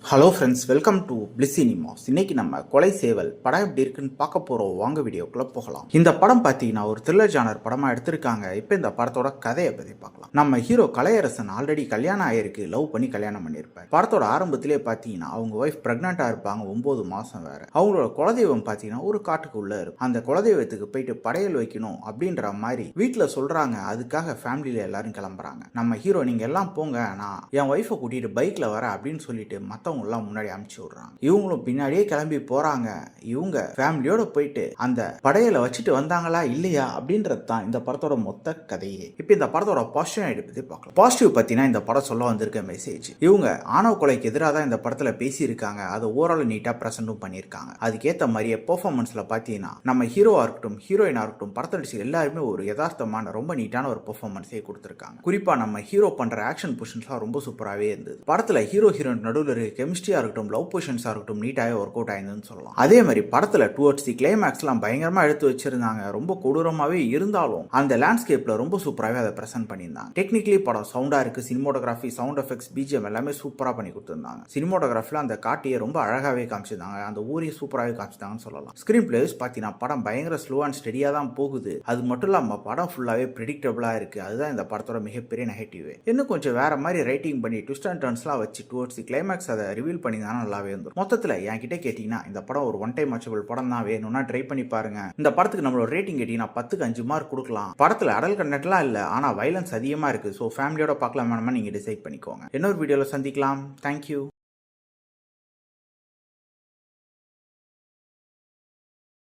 Hello friends, welcome to bliss cinemas. இன்னைக்கு நம்ம கொலை சேவல் படம் எப்படி இருக்குன்னு பார்க்க போகிறோம். வாங்க வீடியோக்குள்ளே போகலாம். இந்த படம் பார்த்தீங்கன்னா ஒரு த்ரில்லர் ஜானர் படமாக எடுத்திருக்காங்க. இப்போ இந்த படத்தோட கதையை பற்றி பார்க்கலாம். நம்ம ஹீரோ கலையரசன் ஆல்ரெடி கல்யாணம் ஆயிருக்கு, லவ் பண்ணி கல்யாணம் பண்ணியிருப்பார். படத்தோட ஆரம்பத்திலே பார்த்தீங்கன்னா அவங்க ஒய்ஃப் ப்ரெக்னெண்ட்டாக இருப்பாங்க, 9 மாதம் வேற. அவங்களோட குலதெய்வம் பார்த்தீங்கன்னா ஒரு காட்டுக்குள்ளே இருக்கும். அந்த குலதெய்வத்துக்கு போயிட்டு படையல் வைக்கணும் அப்படின்ற மாதிரி வீட்டில் சொல்கிறாங்க. அதுக்காக ஃபேமிலியில் எல்லாரும் கிளம்புறாங்க. நம்ம ஹீரோ நீங்கள் எல்லாம் போங்க, நான் என் ஒய்ஃபை கூட்டிகிட்டு பைக்கில் வரேன் அப்படின்னு சொல்லிட்டு மற்றவங்க முன்னாடி அனுப்பிச்சு விடுறாங்க. இவங்களும் பின்னாடியே கிளம்பி போறாங்க. இவங்க ஃபேமிலியோட போயிட்டு அந்த படையலை வச்சுட்டு வந்தாங்களா இல்லையா அப்படின்றது தான் இந்த படத்தோட மொத்த கதையே. இப்போ இந்த படத்தோட பாசிட்டிவ் பத்தி பார்க்கலாம். பாசிட்டிவ் பத்தினா இந்த படம் சொல்ல வந்திருக்க மெசேஜ், இவங்க ஆணவ கொலைக்கு எதிராக தான் இந்த படத்துல பேசியிருக்காங்க. அதை ஓரளவு நீட்டா பிரசன்டும் பண்ணியிருக்காங்க. அதுக்கேற்ற மாதிரியே பெர்ஃபார்மன்ஸ்ல பாத்தீங்கன்னா நம்ம ஹீரோவா இருக்கட்டும் ஹீரோயினா இருக்கட்டும் படத்தில் நடிச்ச எல்லாருமே ஒரு யதார்த்தமான ரொம்ப நீட்டான ஒரு பெர்ஃபார்மன்ஸே கொடுத்திருக்காங்க. குறிப்பா நம்ம ஹீரோ பண்ற ஆக்ஷன் பொசிஷன்ஸ்லாம் ரொம்ப சூப்பராகவே இருந்தது. படத்துல ஹீரோ ஹீரோயின் நடுவில் இருக்க கெமிஸ்ட்ரியா இருக்கட்டும் லவ் பொசிஷன்ஸா இருக்கட்டும் நீட்டாவே ஒர்க் அவுட் ஆயிருந்துன்னு சொல்லலாம். அதே மாதிரி படத்துல டுவர்ட்ஸ் தி கிளைமேக்ஸ்லாம் பயங்கரமா எடுத்து வச்சிருந்தாங்க. ரொம்ப கொடூரமாவே இருந்தாலும் அந்த லேண்ட்ஸ்கேப்ல ரொம்ப சூப்பராகவே அதை பிரசன்ட் பண்ணியிருந்தாங்க. டெக்னிக்கலி படம் சவுண்டா இருக்கு. சினிமோட்டோகிராஃபி, சவுண்ட் எஃபெக்ட்ஸ், பிஜிஎம் எல்லாமே சூப்பரா பண்ணி கொடுத்திருந்தாங்க. சினிமோட்டோகிராஃபில அந்த காட்டியை ரொம்ப அழகாவே காமிச்சிருந்தாங்க. அந்த ஊரையை சூப்பராகவே காமிச்சிருந்தாங்கன்னு சொல்லலாம். ஸ்கிரீன் பிளேஸ் பார்த்தீங்கன்னா படம் பயங்கர ஸ்லோ அண்ட் ஸ்டெடியா தான் போகுது. அது மட்டும் இல்லாம படம் ஃபுல்லாவே ப்ரெடிக்டபிளா இருக்கு. அதுதான் இந்த படத்தோட மிகப்பெரிய நெகட்டிவ். இன்னும் கொஞ்சம் வேற மாதிரி ரைட்டிங் பண்ணி ட்விஸ்ட் அண்ட் டர்ன்ஸ்லாம் வச்சு டுவர்ட்ஸ் தி கிளைமேக்ஸ் அதை ரிவீல் பண்ணிதானா நல்லாவே இருந்துரும். மொத்தத்தில் என்கிட்ட கேட்டீங்கன்னா இந்த படம் ஒரு ஒன் டைம் வாட்சபிள் படம் தான். வேணும்னா ட்ரை பண்ணி பாருங்க. இந்த படத்துக்கு நம்மளோட ரேட்டிங் கேட்டீங்கன்னா 10க்கு 5 மார்க் கொடுக்கலாம். படத்துல அடல் கண்டென்ட்லாம் இல்ல, ஆனா வயலன்ஸ் அதிகமா இருக்கு. ஸோ ஃபேமிலியோட பார்க்கலாம் வேணுமா நீங்க டிசைட் பண்ணிக்கோங்க. இன்னொரு வீடியோல சந்திக்கலாம். தேங்க்யூ.